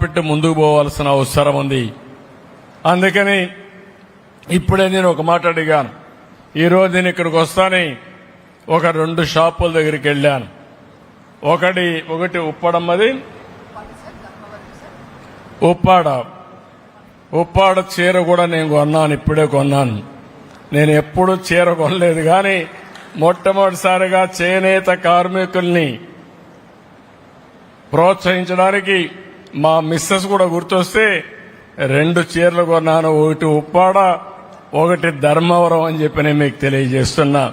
పెట్టి ముందుకు పోవాల్సిన అవసరం ఉంది. అందుకని ఇప్పుడే నేను ఒక మాట అడిగాను. ఈరోజు నేను ఇక్కడికి వస్తానే ఒక 2 షాపుల దగ్గరికి వెళ్ళాను. ఒకటి ఉప్పడమ్మది, ఉప్పాడ చీర కూడా నేను కొన్నాను, ఇప్పుడే కొన్నాను. నేను ఎప్పుడూ చీర కొనలేదు, కానీ మొట్టమొదటిసారిగా చేనేత కార్మికుల్ని ప్రోత్సహించడానికి మా మిస్సెస్ కూడా గుర్తొస్తే 2 చీరలు కొన్నాను. ఒకటి ఉప్పాడ, ఒకటి ధర్మవరం అని చెప్పి నేను మీకు తెలియజేస్తున్నా.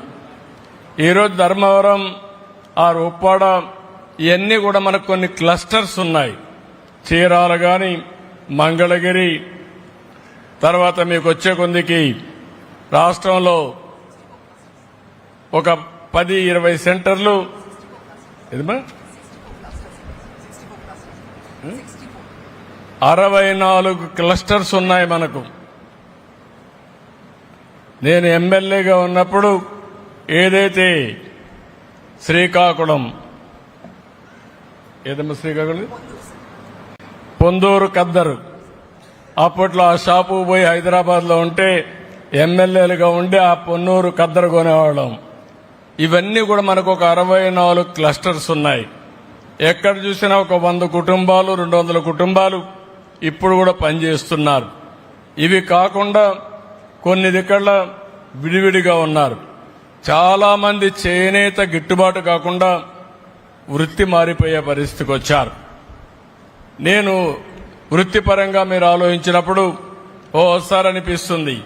ఈరోజు ధర్మవరం ఉప్పాడ ఇవన్నీ కూడా మనకు కొన్ని క్లస్టర్స్ ఉన్నాయి. చీరాల కానీ, మంగళగిరి, తర్వాత మీకు వచ్చే కొందికి రాష్ట్రంలో ఒక 10-20 సెంటర్లు 64 క్లస్టర్స్ ఉన్నాయి మనకు. నేను ఎమ్మెల్యేగా ఉన్నప్పుడు ఏదైతే శ్రీకాకుళం పొందూరు కద్దరు, అప్పట్లో ఆ షాపు పోయి హైదరాబాద్లో ఉంటే ఎమ్మెల్యేలుగా ఉండి ఆ పొన్నూరు కద్దరు కొనేవాళ్ళం. ఇవన్నీ కూడా మనకు ఒక 64 క్లస్టర్స్ ఉన్నాయి. ఎక్కడ చూసినా ఒక 100 కుటుంబాలు, 200 కుటుంబాలు ఇప్పుడు కూడా పనిచేస్తున్నారు. ఇవి కాకుండా కొన్ని దిక్కల విడివిడిగా ఉన్నారు. చాలా మంది చేనేత గిట్టుబాటు కాకుండా వృత్తి మారిపోయే పరిస్థితికి వచ్చారు. నేను వృత్తిపరంగా మీరు ఆలోచించినప్పుడు ఓసారి అనిపిస్తుంది,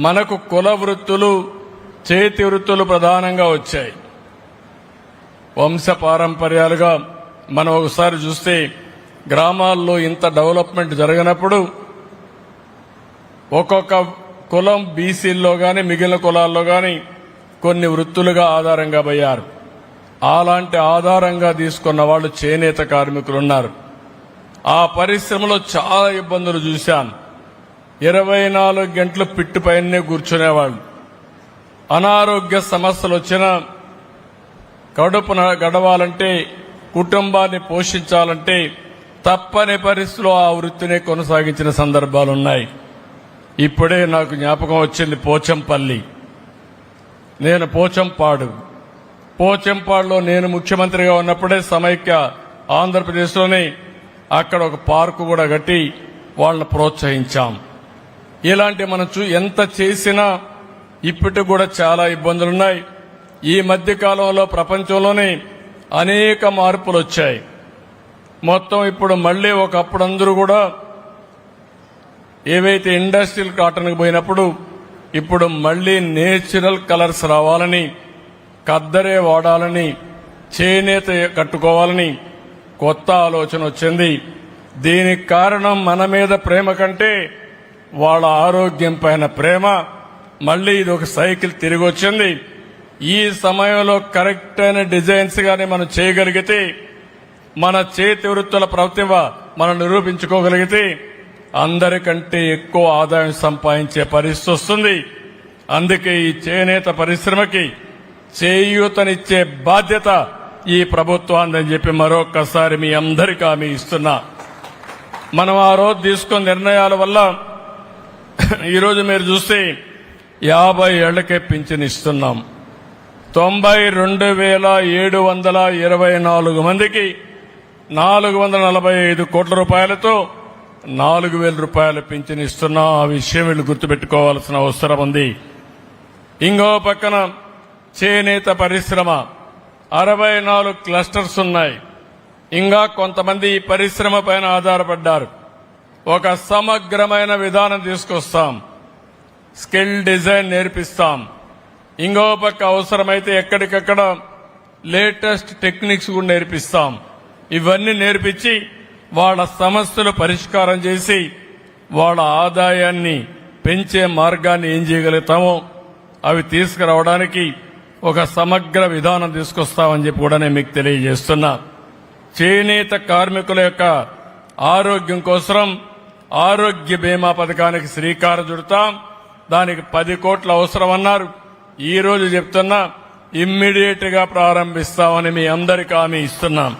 మనకు కుల వృత్తులు, చేతి వృత్తులు ప్రధానంగా వచ్చాయి. వంశ పారంపర్యాలుగా మనం ఒకసారి చూస్తే గ్రామాల్లో ఇంత డెవలప్మెంట్ జరిగినప్పుడు ఒక్కొక్క కులం బీసీల్లో కానీ మిగిలిన కులాల్లో కానీ కొన్ని వృత్తులుగా ఆధారంగా పోయారు. అలాంటి ఆధారంగా తీసుకున్న వాళ్ళు చేనేత కార్మికులు ఉన్నారు. ఆ పరిశ్రమలో చాలా ఇబ్బందులు చూశాను. 24 గంటలు పిట్టు పైనే కూర్చునేవాళ్ళు. అనారోగ్య సమస్యలు వచ్చినా కడుపున గడవాలంటే, కుటుంబాన్ని పోషించాలంటే తప్పని పరిస్థితిలో ఆ వృత్తిని కొనసాగించిన సందర్భాలున్నాయి. ఇప్పుడే నాకు జ్ఞాపకం వచ్చింది పోచంపల్లి. నేను పోచంపాడులో నేను ముఖ్యమంత్రిగా ఉన్నప్పుడే సమైక్య ఆంధ్రప్రదేశ్లోనే అక్కడ ఒక పార్కు కూడా కట్టి వాళ్ళని ప్రోత్సహించాం. ఇలాంటి మనం ఎంత చేసినా ఇప్పటికి కూడా చాలా ఇబ్బందులున్నాయి. ఈ మధ్య కాలంలో ప్రపంచంలోనే అనేక మార్పులు వచ్చాయి. మొత్తం ఇప్పుడు మళ్లీ ఒకప్పుడు అందరూ కూడా ఏవైతే ఇండస్ట్రియల్ కాటన్కి పోయినప్పుడు ఇప్పుడు మళ్లీ నేచురల్ కలర్స్ రావాలని, కద్దరే వాడాలని, చేనేత కట్టుకోవాలని కొత్త ఆలోచన వచ్చింది. దీనికి కారణం మన మీద ప్రేమ కంటే వాళ్ళ ఆరోగ్యం పైన ప్రేమ. మళ్లీ ఇది ఒక సైకిల్ తిరిగి వచ్చింది. ఈ సమయంలో కరెక్ట్ అయిన డిజైన్స్ గాని మనం చేయగలిగితే, మన చేతి వృత్తుల ప్రతిభ మనం నిరూపించుకోగలిగితే అందరికంటే ఎక్కువ ఆదాయం సంపాదించే పరిస్థితి వస్తుంది. అందుకే ఈ చేనేత పరిశ్రమకి చేయూతనిచ్చే బాధ్యత ఈ ప్రభుత్వాన్ని చెప్పి మరొకసారి మీ అందరికీ హామీ ఇస్తున్నా. మనం ఆ రోజు తీసుకున్న నిర్ణయాల వల్ల ఈరోజు మీరు చూస్తే 50 ఏళ్లకే పింఛన్ ఇస్తున్నాం. 92,724 మందికి 445 కోట్ల రూపాయలతో 4,000 రూపాయల పింఛన్ ఇస్తున్నాం. ఆ విషయం వీళ్ళు గుర్తుపెట్టుకోవాల్సిన అవసరం ఉంది. ఇంకో పక్కన చేనేత పరిశ్రమ 64 క్లస్టర్స్ ఉన్నాయి. ఇంకా కొంతమంది ఈ పరిశ్రమ పైన ఆధారపడ్డారు. ఒక సమగ్రమైన విధానం తీసుకొస్తాం, స్కిల్ డిజైన్ నేర్పిస్తాం. ఇంకో పక్క అవసరమైతే ఎక్కడికక్కడ లేటెస్ట్ టెక్నిక్స్ కూడా నేర్పిస్తాం. ఇవన్నీ నేర్పించి వాళ్ళ సమస్యలు పరిష్కారం చేసి వాళ్ళ ఆదాయాన్ని పెంచే మార్గాన్ని ఏం చేయగలుగుతామో అవి తీసుకురావడానికి ఒక సమగ్ర విధానం తీసుకొస్తామని చెప్పి కూడా నేను మీకు తెలియజేస్తున్నా. చేనేత కార్మికుల యొక్క ఆరోగ్యం కోసం ఆరోగ్య బీమా పథకానికి శ్రీకారం చుడతాం. దానికి 10 కోట్లు అవసరమన్నారు. ఈ రోజు చెప్తున్నా ఇమ్మీడియట్ గా ప్రారంభిస్తామని మీ అందరికీ హామీ ఇస్తున్నాం.